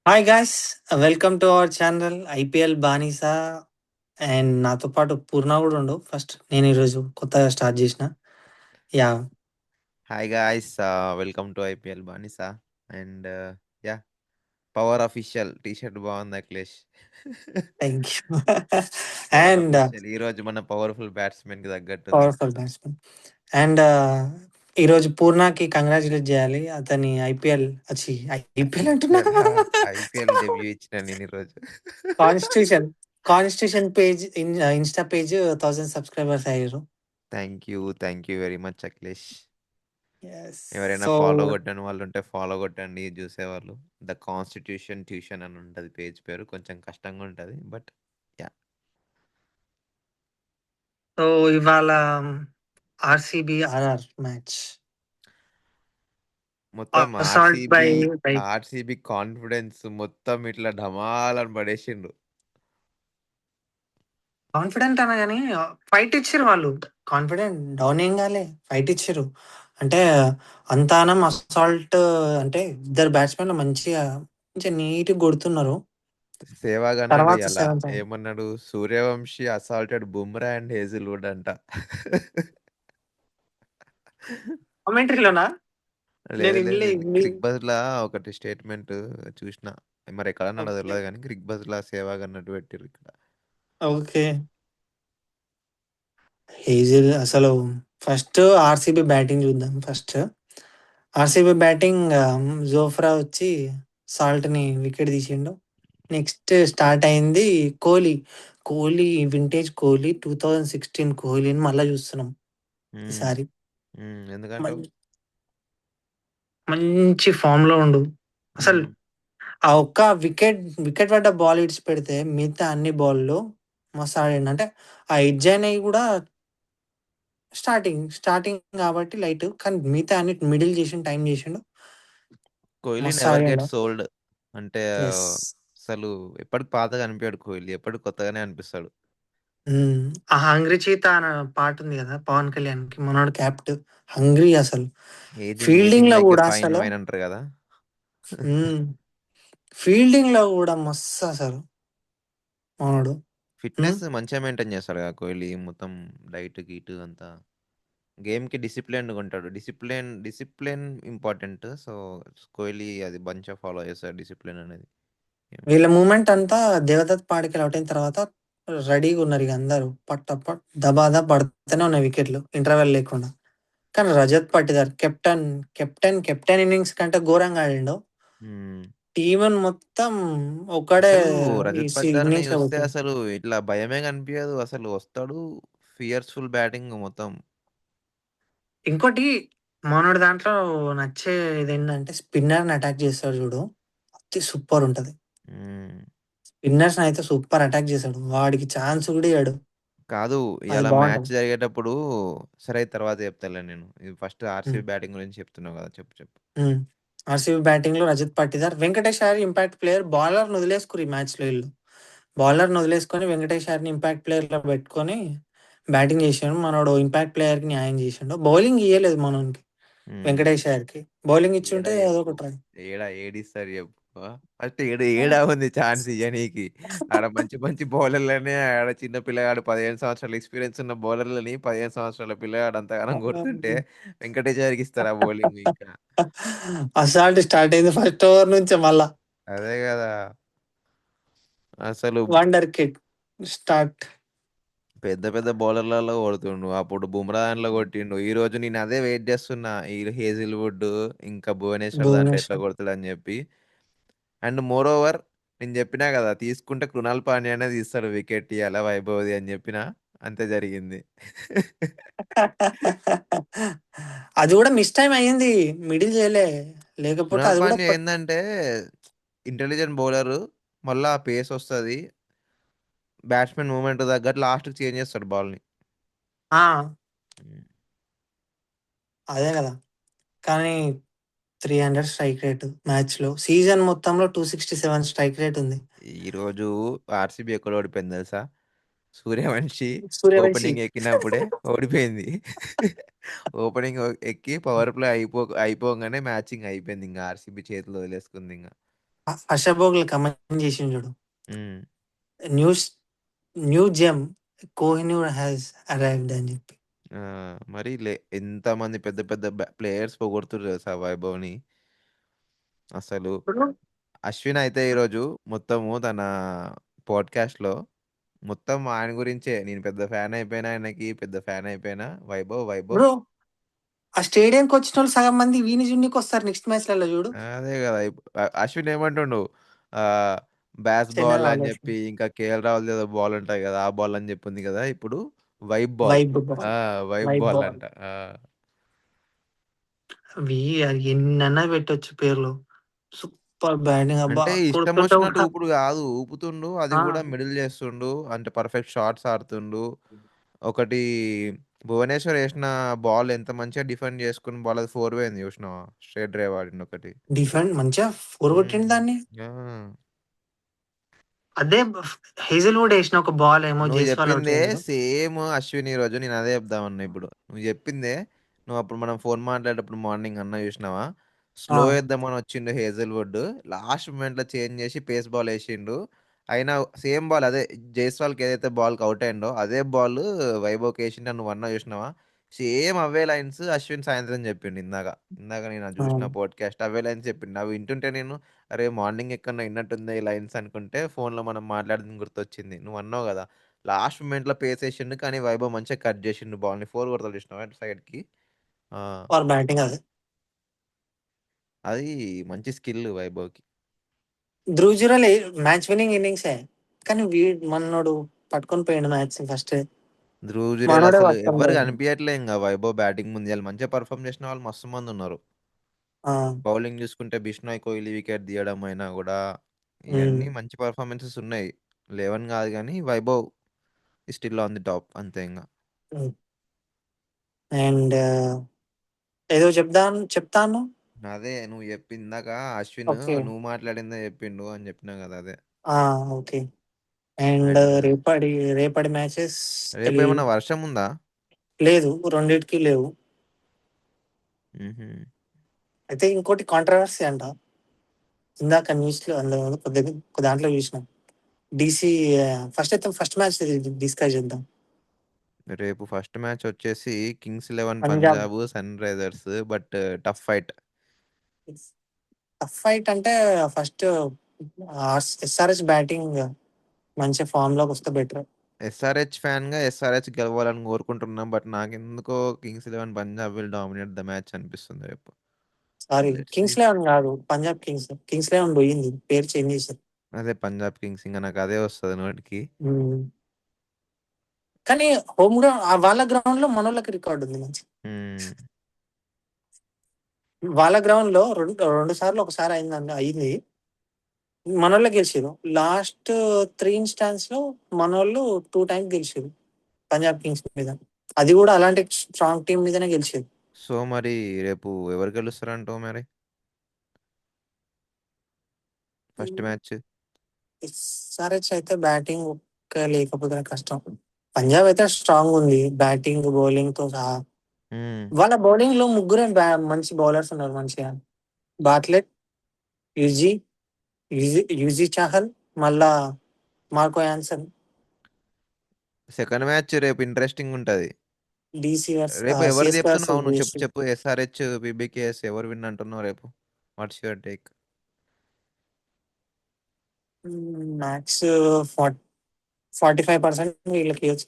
Hi guys, welcome to our channel IPL బానిసా. And నాతో పాటు పూర్ణ కూడా ఉండు. ఫస్ట్ నేను ఈరోజు కొత్తగా స్టార్ట్ చేసిన. Yeah, hi guys, welcome to IPL బానిసా. And yeah, power official T shirt బాగుంది Akhilesh. Thank you. Power and official ఈ రోజు మన పవర్ఫుల్ బ్యాట్స్మెన్ కి తగ్గట్టుంది. Powerful batsmen. అండ్ ఈరోజు పూర్ణకి కంగ్రాచులేట్ చేయాలి. అతని ఐపీఎల్ వచ్చి ఐపీఎల్ అంటున్నా, ఐపీఎల్ ఐపీఎల్ డెబ్యూ ఇచ్చిన నేను ఈరోజు. Constitution constitution page, Insta page 1000 subscribers అయ్యారు. Thank you very much Akhilesh. ఎవరైనా సో ఫాలో కొట్టని వాళ్ళు ఉంటే ఫాలో కొట్టండి చూసేవాళ్ళు. ద కాన్స్టిట్యూషన్ ట్యూషన్ అని ఉంటుంది పేజ్ పేరు. కొంచెం కష్టంగా ఉంటుంది బట్ యా. సో ఇవాళ ఆర్సీబీ ఆర్ఆర్ మ్యాచ్. మొత్తం అసాల్ట్ బై ఆర్సీబీ కాన్ఫిడెన్స్ మొత్తం ఇట్లా ఢమాలని పడేసిండ్రు. కాన్ఫిడెంట్ అనగాని ఫైట్ ఇచ్చిర్రు వాళ్ళు. కాన్ఫిడెంట్ డౌన్ ఏం కాలే, ఫైట్ ఇచ్చిర్రు. అంటే అంతానం అసాల్ట్, అంటే ఇద్దరు బ్యాట్స్మెన్లు మంచిగా మంచిగా నీట్గా కొడుతున్నారు. సేవాగ్ అన్నాడు తర్వాత ఇలా సెవెంత్ ఏమన్నాడు, Suryavanshi assaulted Bumrah and Hazlewood అంట. కామెంటరీలోనా? నేను లేదు లేదు, ఇన్లే నేను క్రిక్ బజ్ లా ఒకటి స్టేట్మెంట్ చూసిన. మరి ఎక్కడ అన్నాడో ఓకే, తెలియదు కానీ క్రిక్ బజ్ లా సేవాగ్ అన్నట్టు పెట్టిరు ఇక్కడ. ఓకే. హేజిల్ అసలు ఫస్ట్ ఆర్సీబీ బ్యాటింగ్ చూద్దాం. ఫస్ట్ ఆర్సీబీ బ్యాటింగ్, జోఫ్రా వచ్చి సాల్ట్ని వికెట్ తీసిండు. నెక్స్ట్ స్టార్ట్ అయింది కోహ్లీ. కోహ్లీ వింటేజ్ కోహ్లీ 2016 కోహ్లీని మళ్ళా చూస్తున్నాం ఉమ్, ఈసారి. ఎందుకంటావు? మం- మంచి ఫామ్ లో ఉండు. అసలు ఉమ్, ఆ ఒక్క వికెట్ వికెట్ పడ్డ బాల్ ఇడిచి పెడితే మిగతా అన్ని బాల్లో మస్తు ఆడిండు. అంటే ఆ ఎడ్జ్ అనేవి కూడా స్టార్టింగ్ స్టార్టింగ్ కాబట్టి లైట్, కానీ మిగతా అన్ని మిడిల్ చేసిండు, టైం చేసిండు, కోహ్లీ మస్తు నెవర్ ఆడిండు. Gets old. అంటే ఎస్. అసలు ఎప్పటికి పాతగా అనిపించాడు కోహ్లీ, ఎప్పటికి కొత్తగానే అనిపిస్తాడు. ఆ హంగ్రీ చీత అనే పాట ఉంది కదా పవన్ కళ్యాణ్కి, మనోడు క్యాప్ట్ హంగ్రీ అసలు. ఏజింగ్ ఫీల్డింగ్ లో లైక్ ఏ కూడా ఫైన్ అసలు వైన్ అంటారు కదా. ఫీల్డింగ్ లో కూడా మస్తు అసలు మనోడు. ఫిట్నెస్ మంచిగా మెయింటైన్ చేస్తాడు కదా కోహ్లీ. మొత్తం డైట్ గీటు అంతా గేమ్కి డిసిప్లిన్గా ఉంటాడు. Discipline important. సో కోహ్లీ అది బంచ్ ఫాలో చేస్తాడు డిసిప్లిన్ అనేది గేమ్లో. వీళ్ళ మూమెంట్ అంతా దేవదత్ పాడికల్ అవుట్ అయిన తర్వాత రెడీగా ఉన్నారు ఇక అందరూ. పట్ట పట్ దబాదా పడుతూనే ఉన్నాయి వికెట్లు ఇంటర్వెల్ లేకుండా. కానీ Rajat Patidar captain, captain innings కంటే ఘోరంగా ఆడిండు. మ్మ్. టీమ్ మొత్తం ఒక్కడే అసలు రజత్ పటిదార్ని ఇన్నింగ్స్ లో చూస్తే కొట్టిండు. అసలు ఇట్లా భయమే కనిపించదు. అసలు వస్తాడు ఫియర్స్ఫుల్ బ్యాటింగ్ మొత్తం. ఇంకోటి మనోడి దాంట్లో నచ్చేది ఏంటంటే స్పిన్నర్ని అటాక్ చేస్తాడు చూడు, అది సూపర్ ఉంటది. మ్మ్. స్పిన్నర్స్ అయితే సూపర్ అటాక్ చేశాడు, వాడికి ఛాన్స్ కూడా ఇయ్యాడు. కాదు, అది ఇలా మ్యాచ్ బాగుంటది. జరిగేటప్పుడు సరే తర్వాత చెప్తాలే నేను. ఇది ఫస్ట్ ఆర్సీబీ బ్యాటింగ్ గురించి చెప్తున్నావు కదా, చెప్పు చెప్పు. ఆర్సీబీ బ్యాటింగ్ లో Rajat Patidar, Venkatesh Iyer impact player. Bowler వదిలేసుకురు ఈ మ్యాచ్ లో వీళ్ళు. బౌలర్ వదిలేసుకొని వెంకటేష్ అయ్యర్ని ఇంపాక్ట్ ప్లేయర్ లో పెట్టుకొని బ్యాటింగ్ చేసాడు. మనోడు ఇంపాక్ట్ ప్లేయర్ కి న్యాయం చేసిండు. బౌలింగ్ ఇయ్యలేదు మనోనికి, మ్మ్. వెంకటేష్ అయ్యర్కి. బౌలింగ్ ఏడా ఇచ్చుంటే చెప్పు, అదొక ట్రై. ఏడిస్తారు చెప్పు. ఫస్ట్ ఏడా ఉంది ఛాన్స్ ఇయ్యనీకి. ఆడ మంచి మంచి బౌలర్లనే, ఆడ చిన్న పిల్లగాడు 15 సంవత్సరాల ఎక్స్పీరియన్స్ ఉన్న బౌలర్లని 15 సంవత్సరాల పిల్లగాడు అంతగానం కొడుతుంటే వెంకటేష్ గారికి ఇస్తారా బౌలింగ్ ఇంకా? అసాల్ట్ స్టార్ట్ అయింది ఫస్ట్ ఓవర్ నుంచే మళ్ళా. అదే కదా అసలు. Wonder kid start. పెద్ద పెద్ద బౌలర్లలో కొడుతుండు. అప్పుడు బుమ్రా దాంట్లో కొట్టిండు. ఈ రోజు నేను అదే వెయిట్ చేస్తున్నా, ఈ హేజిల్వుడ్ ఇంకా భువనేశ్వర్ దాంట్లో ఎట్లా భువనేశ్వర్. కొడతాడని చెప్పి. అండ్ మోర్ ఓవర్, నేను చెప్పినా కదా తీసుకుంటే కృణాల్ పాండ్యానే తీస్తాడు వికెట్ ఇయ్యాల వైభవ్ది అని చెప్పినా. అంతే జరిగింది. అది కూడా మిస్ టైం అయ్యింది, మిడిల్ చేయలే. లేకపోతే కృణాల్ అది కూడా పాండ్యా ఏంటంటే ఇంటెలిజెంట్ బౌలర్. మళ్ళా పేస్ వస్తుంది, బ్యాట్స్మెన్ మూమెంట్ తగ్గట్టు లాస్ట్కి చేంజ్ చేస్తాడు బాల్ని. ఆ, అదే కదా. కానీ 300 స్ట్రైక్ రేట్ మ్యాచ్ లో, సీజన్ మొత్తంలో 267 స్ట్రైక్ రేట్ ఉంది. ఈరోజు ఆర్సీబీ ఎక్కడ ఓడిపోయింది తెలుసా? సూర్యవంశి సూర్యవంశి. ఓపెనింగ్ ఎక్కినప్పుడే ఓడిపోయింది. ఓపెనింగ్ ఎక్కి పవర్ ప్లే అయిపోగానే మ్యాచింగ్ అయిపోయింది. ఇంకా ఆర్సీబీ చేతిలో వదిలేసుకుంది ఇంకా. హర్ష భోగ్ల కమెంట్ చేసిండు చూడు. హ్మ్. News new gem Kohinoor has arrived అని చెప్పి. ఆ! మరి ఎంతమంది పెద్ద పెద్ద ప్లేయర్స్ పొగొడుతుర్రు తెలుసా వైభవ్‌ని. అసలు ఇప్పుడు అశ్విన్ అయితే ఈరోజు మొత్తము తన పాడ్‌కాస్ట్‌లో మొత్తం ఆయన గురించే. నేను పెద్ద ఫ్యాన్ అయిపోయినా ఆయనకి, పెద్ద ఫ్యాన్ అయిపోయినా. వైభవ్, వైభవ్. బ్రో ఆ స్టేడియంకి వచ్చినోళ్ళు సగం మంది వీని జున్నికి వస్తారు నెక్స్ట్ మ్యాచ్‌లలో చూడు. అదే కదా! అశ్విన్ ఏమంటుండు బ్యాస్ చెన్నై బాల్ అని వాళ్ళేసి చెప్పి ఇంకా కేఎల్ రాహుల్‌ది ఏదో బాల్ ఉంటది కదా! ఆ బాల్ అని చెప్పింది కదా! ఇప్పుడు వైబ్ బాల్. వైబ్ బాల్, ఆ! Vibe vibe ball ball. అంట. ఆ! అవి ఎన్నన్నా పెట్టొచ్చు పేర్లు. సూపర్ బ్యాటింగ్ అబ్బా! అంటే ఇష్టం కొడుతుంటే వచ్చినట్టు కూడా ఊపుడు కాదు. ఊపుతుండు. అది ఆ! కూడా మిడిల్ చేస్తుండు. అంటే పర్ఫెక్ట్ షాట్స్ ఆడుతుండు. ఒకటి భువనేశ్వర్ ఏసిన బాల్ ఎంత మంచిగా డిఫెండ్ చేసుకుని బాల్ అది 4 పోయింది చూసినావా? స్ట్రెయిట్ డ్రైవ్ ఆడిండు ఒకటి. డిఫెండ్ మంచిగా ఫోర్ కొట్టిండు హ్మ్. దాన్ని. ఆ! అదే హేజల్‌వుడ్ ఏసిన ఒక బాల్ ఏమో నువ్వు జైస్వాల్ ఔట్ చెప్పిందే అయ్యిండు. సేమ్ అశ్విన్ ఈరోజు నేను అదే చెప్దామన్నా ఇప్పుడు. నువ్వు చెప్పిందే నువ్వు అప్పుడు మనం ఫోన్ మాట్లాడేటప్పుడు మార్నింగ్ అన్నా చూసినావా? ఆ! స్లో వేద్దామని వచ్చిండు హేజల్‌వుడ్. లాస్ట్ మూమెంట్‌లో చేంజ్ చేసి పేస్ బాల్ ఏసిండు. అయినా సేమ్ బాల్ అదే జైస్వాల్‌కి ఏదైతే బాల్‌కి ఔట్ అయిండో అదే బాల్ వైభవ్‌కి ఏసిండు నువ్వు అన్నా చూసినావా? సేమ్ అవే లైన్స్ అశ్విన్ సాయంత్రం చెప్పిండు ఇందాక. ఇందాక నేను అది ఆ! చూసిన పాడ్‌కాస్ట్ అవే లైన్స్ చెప్పిండు. అవి వింటుంటే నేను అరే మార్నింగ్ ఎక్కడనో విన్నట్టుంది ఈ లైన్స్ అనుకుంటే ఫోన్‌లో మనం మాట్లాడింది గుర్తొచ్చింది. నువ్వు అన్నావు కదా! లాస్ట్ మూమెంట్‌లో పేసేసిండు. కానీ వైభవ్ మంచిగా కట్ జేసిండు బాల్‌ని. 4 కొడతాడు చూసినావా అటు సైడ్‌కి. ఆ! వాళ్ళ బ్యాటింగ్ అదే. అది మంచి స్కిల్ వైభవ్‌కి. ధ్రువ్ జురాల్ మ్యాచ్ విన్నింగ్ ఇన్నింగ్సే. కానీ మనోడు పట్టుకొని పోయిండు మ్యాచ్ ఫస్ట్. ధ్రువ్ జురేల్ మనోడే అసలు పట్టుకొని ఎవ్వరు పోయిండు. కనిపియట్లే ఇంగ వైభవ్ బ్యాటింగ్ ముందు. ఇయాల మంచిగా పెర్ఫార్మ్ చేసిన వాళ్ళు మస్తు మందున్నారు. ఆ! బౌలింగ్ చూసుకుంటే బిష్నోయ్, కోహ్లీ వికెట్ తీయడం అయినా గూడా హ్మ్. ఇయన్నీ మంచి పెర్ఫార్మన్సెస్ ఉన్నాయి. 11 కాదు గానీ Vaibhav is still on the top అంతే ఇంగ. హ్మ్. అండ్ ఏదో చెప్తా అన్నావు? అదే నువ్వు ఇందాక అశ్విన్ ఓకే. నువ్వు మాట్లాడిందే చెప్పిండు అని చెప్పినా కదా! అదే. ఆ! ఓకే. అండ్ అండ్ రేపటి రేపటి మ్యాచెస్ రేపేమన్నా వర్షం ఉందా? లేదు. రెండిటికి లేవు. హుహు. అయితే ఇంకోటి కాంట్రోవర్సీ అంట. ఇందాక న్యూస్‌లో అందులో ఒక దాంట్లో చూసినా. డీసీ ఫస్ట్ అయితే ఫస్ట్ మ్యాచ్ డిస్కస్ చేద్దాం. రేపు ఫస్ట్ మ్యాచ్ వచ్చేసి kings 11 Punjab Punjab, sun risers but tough fight. Tough fight అంటే ఫస్ట్ ఎస్ఆర్‌హెచ్ బ్యాటింగ్ మంచి ఫార్మ్‌లోకి వస్తే బెటర్. ఎస్ఆర్‌హెచ్ ఫ్యాన్‌గా ఎస్ఆర్‌హెచ్ గెలవాలని కోరుకుంటున్నా. బట్ నాకెందుకో Kings 11 Punjab will dominate the match అనిపిస్తుంది రేపు. Sorry let's see. కింగ్స్ 11 కాదు. పంజాబ్ కింగ్స్. కింగ్స్ 11 పోయింది. పేరు చేంజ్ చేశారు. అదే పంజాబ్ కింగ్స్ ఇంక నాకు అదే వస్తది నోటికి. హ్మ్. కానీ హోమ్ గ్రౌండ్ వాళ్ళ గ్రౌండ్‌లో మనోళ్ళకి రికార్డ్ ఉంది మంచిగా. హ్మ్. వాళ్ళ గ్రౌండ్‌లో 2 సార్లు ఒకసారి అయింది. మనోళ్ళే గెలిచిర్రు. లాస్ట్ 3 ఇన్‌స్టాన్స్‌లో మనోళ్ళు 2 టైమ్స్ గెలిచిర్రు పంజాబ్ కింగ్స్ మీద. అది కూడా అలాంటి స్ట్రాంగ్ టీమ్ మీదనే గెలిచిర్రు. సో, మరి రేపు ఎవరు గెలుస్తారంటావు మరి ఫస్ట్ మ్యాచ్? ఎస్ఆర్‌హెచ్ అయితే బ్యాటింగ్ లేకపోతే కష్టం. పంజాబ్ అయితే స్ట్రాంగ్ ఉంది. బ్యాటింగ్, బౌలింగ్‌తో సహా. హ్మ్. వాళ్ళ బౌలింగ్‌లో ముగ్గురే మంచి బౌలర్స్ ఉన్నారు మంచిగా. బాట్లెట్, యుజీ, యుజీ చాహల్, మళ్ళా మార్కో యాన్సన్, సెకండ్ మ్యాచ్ రేపు ఇంట్రెస్టింగ్ ఉంటది. రేపు ఎవరిది సీఎస్కే చెప్తున్నావు వర్సెస్ నువ్వు చెప్పు బీఎస్సీ. చెప్పు ఎస్ఆర్‌హెచ్, పీబీకేఎస్ ఎవరు విన్ అంటున్నావు రేపు? What's your take? Max for 45% వీళ్ళకి ఇయ్యొచ్చు.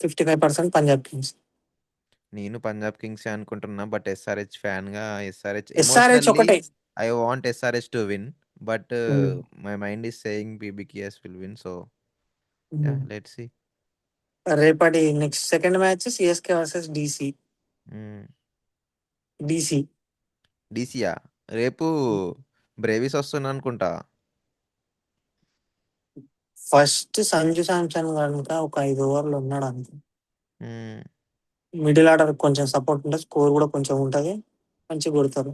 55% పంజాబ్ కింగ్స్. నేను పంజాబ్ కింగ్సే అనుకుంటున్నా. బట్ ఎస్ఆర్‌హెచ్ ఫ్యాన్‌గా ఎస్ఆర్‌హెచ్ ఎస్ఆర్‌హెచ్ ఎమోషనల్లీ ఒకటే. I want SRH to win. But hmm. My mind is saying PBKS will win. So, hmm. Yeah! Let's see. రేపటి next second match CSK versus hmm. DC. డీసీయా? రేపు Brevis వస్తుండనుకుంటా. First Sanju Samson గనుక ఒక 5 ఓవర్లు ఉన్నాడనుకో, హ్మ్. మిడిల్ ఆర్డర్ కొంచెం సపోర్ట్ ఉంటది. స్కోర్ కూడా కొంచెం ఉంటది. మంచిగా కొడతారు.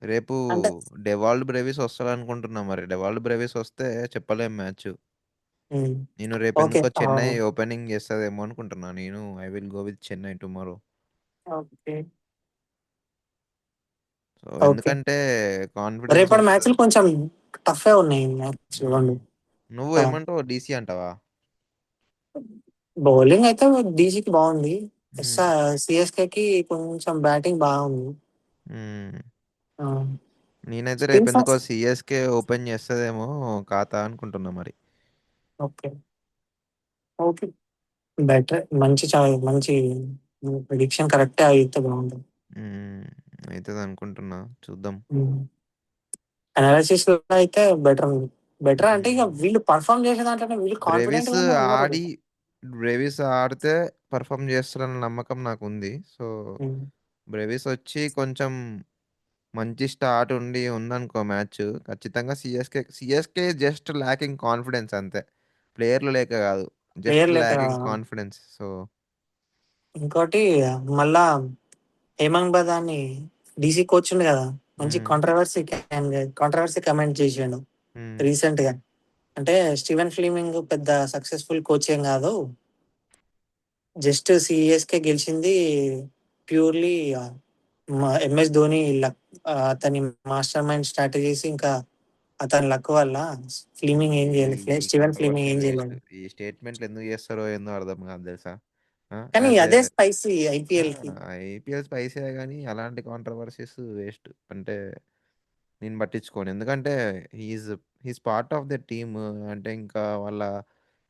రేపు అంటే డెవాల్డ్ బ్రేవిస్ వస్తాడనుకుంటున్నా మరి. డెవాల్డ్ బ్రేవిస్ వస్తే చెప్పలేం మ్యాచ్. హ్మ్. నేను ఓకే. రేపెందుకో చెన్నై ఓపెనింగ్ చేస్తదేమో అనుకుంటున్నా. I will go with Chennai tomorrow. Okay. So so, okay. ఎందుకంటే కాన్ఫిడెన్స్ రేపటి వస్తది. మ్యాచ్‌లు కొంచెం టఫే ఉన్నాయి మ్యాచ్ హ్మ్. 2. నువ్వు ఆ! ఏమంటావు? డీసీ అంటావా? బౌలింగ్ అయితే డీసీకి బాగుంది. హ్మ్. సీఎస్కేకి కొంచెం బ్యాటింగ్ బాగుంది. హ్మ్. ఆ! నేనైతే స్పిన్ రేపెందుకో ఫాస్ట్. సీఎస్కే ఓపెన్ చేస్తదేమో ఖాతా అనుకుంటున్నా మరి. ఓకే. ఓకే. బెటర్. మంచి ప్రిడిక్షన్ కరెక్టే అయితే బాగుంటుంది. హ్మ్. అయితది అనుకుంటున్నా. చూద్దాం. అనాలిసిస్ లో అయితే బెటర్ ఉంది. బెటర్ అంటే ఇక హ్మ్. వీళ్ళు పర్ఫామ్ చేసే దాంట్లోనే వీళ్ళు కాన్ఫిడెంట్ బ్రెవిస్ గానే ఉన్నారు ఆడి కదా. బ్రెవిస్ ఆడితే పర్ఫామ్ చేస్తారన్న నమ్మకం నాకుంది. సో, ఉమ్. బ్రెవిస్ వచ్చి కొంచెం మంచి స్టార్ట్ ఉందనుకో మ్యాచ్ ఖచ్చితంగా సిఎస్కే జస్ట్ ల్యాకింగ్ కాన్ఫిడెన్స్ అంతే. ప్లేయర్లు లేక కాదు, జస్ట్ ప్లేయర్ లేక ల్యాకింగ్ కాన్ఫిడెన్స్. సో ఇంకోటి మళ్ళా హేమంగ్ బదాని డీసీ కోచ్ ఉంది కదా, మంచి మ్మ్, కాంట్రవర్సీ కమెంట్ చేసిండు మ్మ్. రీసెంట్ గా. అంటే స్టీవెన్ ఫ్లీమింగ్ పెద్ద సక్సెస్ఫుల్ కోచ్ ఏం కాదు, జస్ట్ సిఎస్కే గెలిచింది ప్యూర్లీ ఎంఎస్ ధోని లక్, అతని మాస్టర్ మైండ్ స్ట్రాటజీస్ ఇంకా అతని లక్ వల్ల. ఈ ఫ్లీమింగ్ ఏం ఈ చేయలేదు, ఈ స్టీవెన్ ఫ్లీమింగ్ కాంట్రవర్సీలు ఏం వేస్ట్. చేయలేదు. ఈ స్టేట్మెంట్లు ఎందుకు చేస్తారో ఏందో అర్థం కాదు తెలుసా. కానీ యాజ్ ఏ అదే స్పైసీ ఐపీఎల్ కి. ఐపీఎల్ స్పైసే కానీ అలాంటి కాంట్రవర్సీస్ వేస్ట్. అంటే నేను పట్టించుకోను, ఎందుకంటే he's he's part of the team. అంటే ఇంకా వాళ్ళ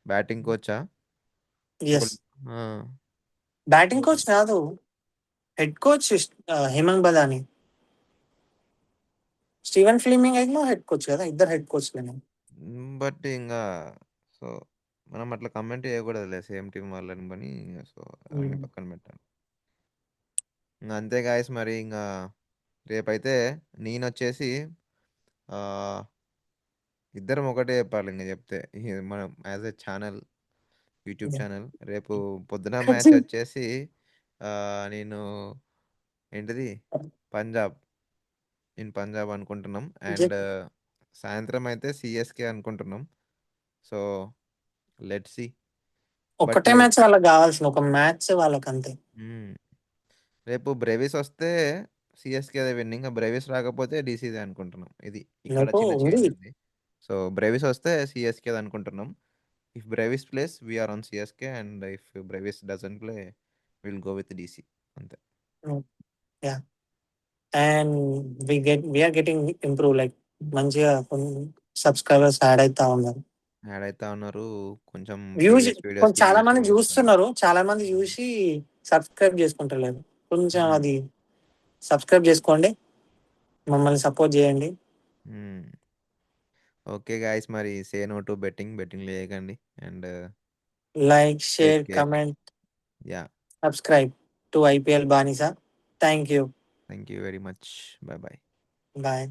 బ్యాటింగ్ కోచా ఎస్. ఆ, బ్యాటింగ్ కోచ్ కాదు, head coach Hemang Badani. Steven Fleming అయితే హెడ్ కోచ్ కదా, ఇద్దరు హెడ్ కోచ్ లేను. బట్ ఇంకా సో మనం అట్లా కమెంట్ చేయకూడదులే సేమ్ టీం వాళ్ళని పని. సో అవన్నీ పక్కన పెట్టాలి. ఇంకా అంతే గాయస్ మరి ఇంకా రేపైతే నేను వచ్చేసి ఆ, ఇద్దరం ఒకటే చెప్పాలి ఇంకా చెప్తే. మనం as a channel, YouTube channel రేపు పొద్దున మ్యాచ్ వచ్చేసి ఆ, నేను ఏంటిది పంజాబ్ పంజాబ్ అనుకుంటున్నాం. అండ్ సాయంత్రం అయితే సిఎస్కే అనుకుంటున్నాం. So let see. బట్ ఒక్కటే మ్యాచ్ వాళ్ళకి కావాల్సిన ఒక మ్యాచ్ వాళ్ళకి అంతే. రేపు బ్రెవిస్ వస్తే సిఎస్కే విన్నింగ్, బ్రెవిస్ రాకపోతే డీసీదే అనుకుంటున్నాం. ఇది ఇక్కడ రేపు చిన్న ఉంది. చేంజ్ ఉంది. సో బ్రెవిస్ వస్తే సిఎస్కే అనుకుంటున్నాం. If Brevis plays we are on CSK, and if Brevis doesn't play will go with DC. అంతే. Yeah. And we are getting improve like మంచిగా సబ్స్క్రైబర్స్ యాడ్ అవుతా ఉన్నారు. యాడ్ అవుతా ఉన్నారు. కొంచెం వ్యూస్ ప్రీవియస్ వీడియోస్కి చాలా వ్యూస్ మంది కూడా వస్తున్నాయి. చూస్తున్నారు, చాలా మంది చూసి సబ్స్క్రైబ్ చేసుకుంటలేరు. కొంచెం మ్మ్. అది సబ్స్క్రైబ్ చేసుకోండి, మమ్మల్ని సపోర్ట్ చేయండి. మ్మ్. ఓకే గాయస్ మరి say no to betting. Betting లేకండి. And like, take share, care. Comment, yeah. Subscribe to IPL బానిసా. Thank you. Thank you very much. Bye bye. Bye.